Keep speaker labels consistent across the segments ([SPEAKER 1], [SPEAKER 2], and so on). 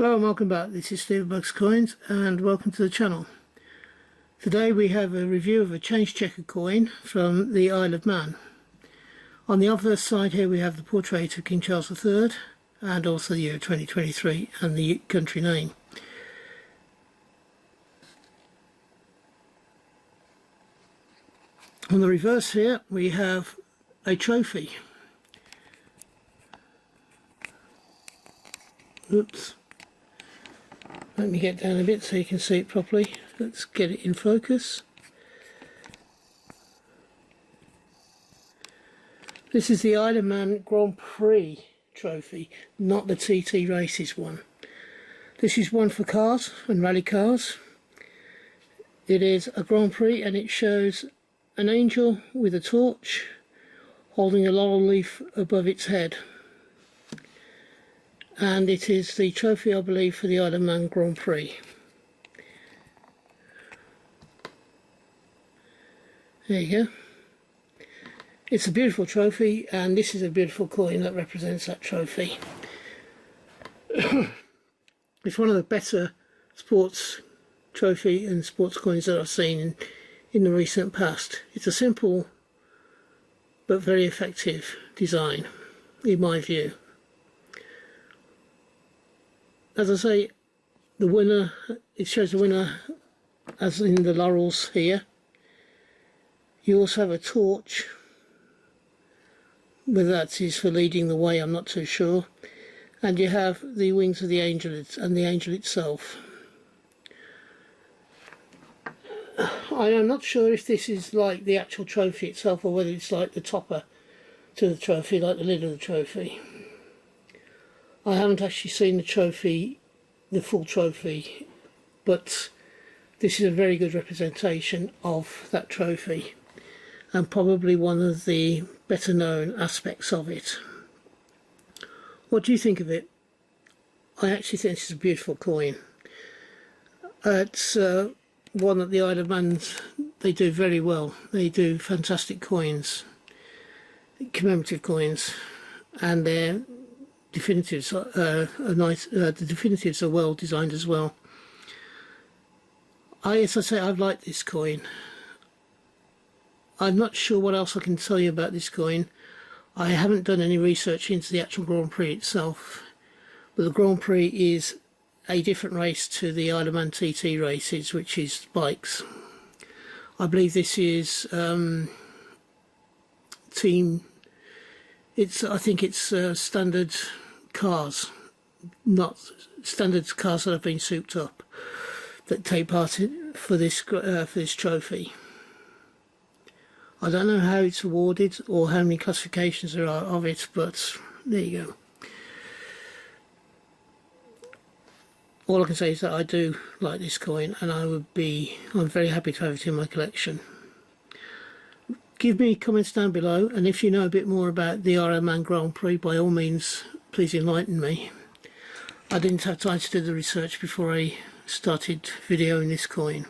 [SPEAKER 1] Hello and welcome back. This is Steve Bugs Coins and welcome to the channel. Today we have a review of a change checker coin from the Isle of Man. On the obverse side here we have the portrait of King Charles III and also the year 2023 and the country name. On the reverse here we have a trophy. Oops. Let me get down a bit so you can see it properly. Let's get it in focus. This is the Isle of Man Grand Prix trophy, not the TT Races one. This is one for cars and rally cars. It is a Grand Prix and it shows an angel with a torch holding a laurel leaf above its head. And it is the trophy, I believe, for the Isle of Man Grand Prix. There you go. It's a beautiful trophy, and this is a beautiful coin that represents that trophy. It's one of the better sports trophy and sports coins that I've seen in the recent past. It's a simple but very effective design, in my view. As I say, the winner, it shows the winner as in the laurels here. You also have a torch, whether that is for leading the way I'm not too sure, and you have the wings of the angel and the angel itself. I am not sure if this is like the actual trophy itself or whether it's like the topper to the trophy, like the lid of the trophy. I haven't actually seen the trophy, the full trophy, but this is a very good representation of that trophy and probably one of the better known aspects of it. What do you think of it? I actually think this is a beautiful coin. It's one that the Isle of Man, they do very well. They do fantastic coins, commemorative coins, and they're definitives are nice. The definitives are well designed as well. As I say, I've liked this coin. I'm not sure what else I can tell you about this coin. I haven't done any research into the actual Grand Prix itself, but the Grand Prix is a different race to the Isle of Man TT races, which is bikes. I believe this is team. I think it's standard cars, not standard cars that have been souped up, that take part for this trophy. I don't know how it's awarded or how many classifications there are of it, but there you go. All I can say is that I do like this coin, and I'm very happy to have it in my collection. Give me comments down below, and if you know a bit more about the Isle of Man Grand Prix, by all means please enlighten me. I didn't have time to do the research before I started videoing this coin.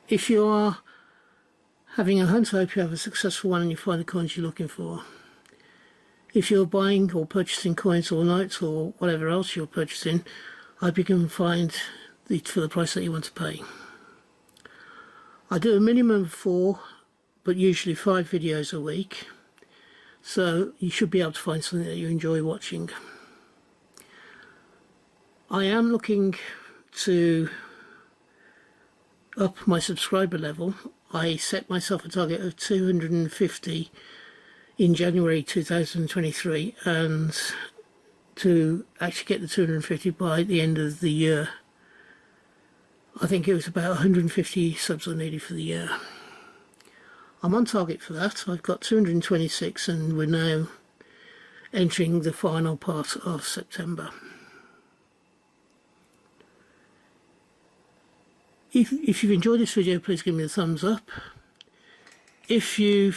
[SPEAKER 1] If you are having a hunt, I hope you have a successful one and you find the coins you're looking for. If you're buying or purchasing coins or notes or whatever else you're purchasing, I hope you can find it for the price that you want to pay. I do a minimum of 4, but usually 5 videos a week, so you should be able to find something that you enjoy watching. I am looking to up my subscriber level. I set myself a target of 250 in January 2023, and to actually get the 250 by the end of the year. I think it was about 150 subs I needed for the year. I'm on target for that. I've got 226 and we're now entering the final part of September. If you've enjoyed this video, please give me a thumbs up. If you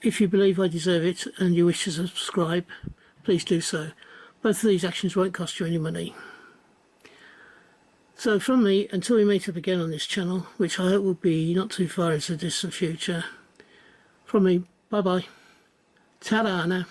[SPEAKER 1] believe I deserve it and you wish to subscribe, please do so. Both of these actions won't cost you any money. So from me, until we meet up again on this channel, which I hope will be not too far into the distant future, from me, Bye bye. Ta-da now.